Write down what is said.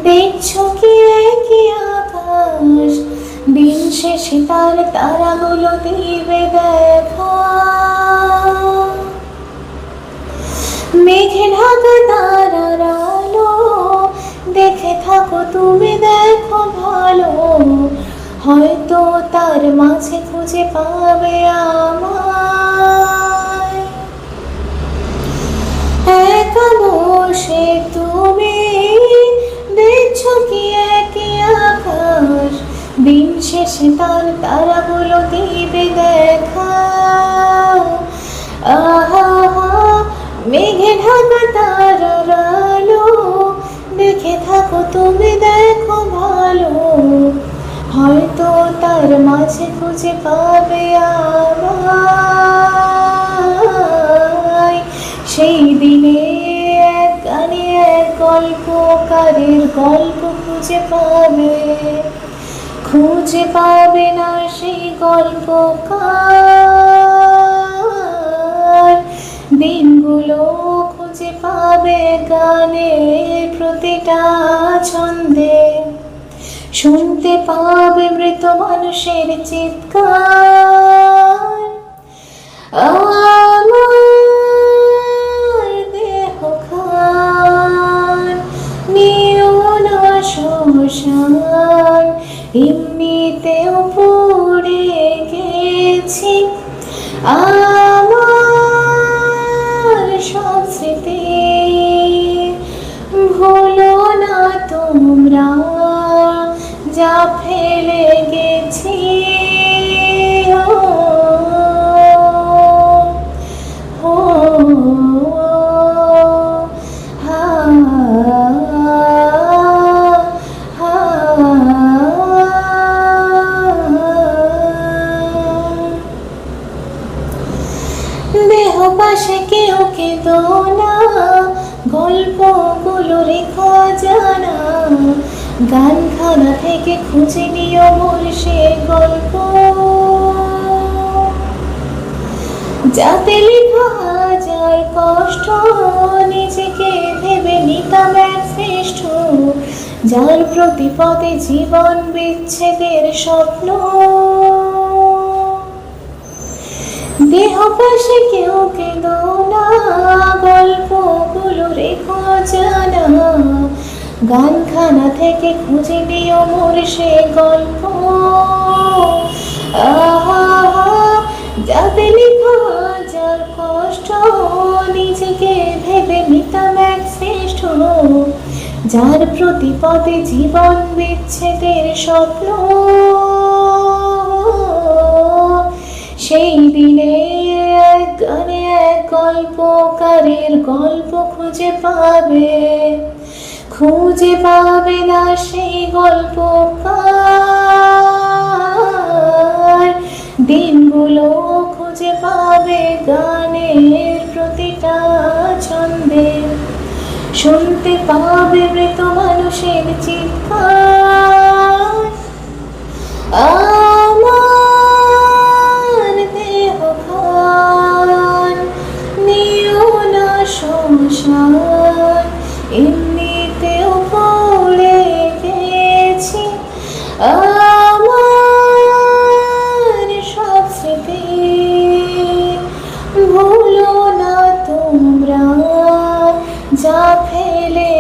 দেখছো কি একই আকাশ, দিন শেষে তার তারাগুলো দিবে দেখা। মেঘে ঢাকা তারার আলো, দেখে থাকো তুমি দেখো ভালো, হয়তো তার মাঝে খুঁজে পাবে আমায়। একা বসে তুমি দেখছো কি একই আকাশ, দিন শেষে তার তারাগুলো দিবে দেখা। আহা, মেঘে ঢাকা তারার আলো, দেখে থাকো তুমি দেখো ভালো, হয়তো তার মাঝে খুঁজে পাবে আমায়। সেই দিনে এক গানে এক গল্পকারের গল্প খুঁজে পাবে না সেই গল্পকার। দিনগুলো খুঁজে পাবে গানের প্রতিটা ছন্দে, শুনতে পাবে মৃত মানুষের চিৎকার। আমার দেহ খান নিও না শ্মশান, এমনিতেও পড়ে গেছি আমার সব স্মৃতি। ভুলো না তোমরা যা ফেলে গেছি। ও হা হা, দেহ পাশে কেউ কেঁদো না, গল্পগুলো রেখো জানা, গানখানা থেকে খুঁজে নিও মোর সে গল্প, যাতে লেখা হাজার কষ্ট নিজেকে ভেবে নিতাম এক শ্রেষ্ঠ, যার প্রতিপদে জীবন বিচ্ছেদের স্বপ্ন। দেহ পাশে কেউ কেঁদো না, গল্পগুলো রেখো জানা, গানখানা থেকে খুঁজে নিও মোর সে গল্প। আহা, যাতে লেখা হাজার কষ্ট নিজেকে ভেবে নিতাম এক শ্রেষ্ঠ, যার প্রতিপদে জীবন বিচ্ছেদের স্বপ্ন। সেই দিনে এক গানে এক গল্পকারের গল্প খুঁজে পাবে না সেই গল্পকার। দিনগুলো খুঁজে পাবে গানের প্রতিটা ছন্দে, শুনতে পাবে মৃত মানুষের চিৎকার। আমার দেহ খান নিও না শ্মশান, এমনিতেও পড়ে গেছি আমার সব স্মৃতি। ভুলো না তোমরা যা ফেলে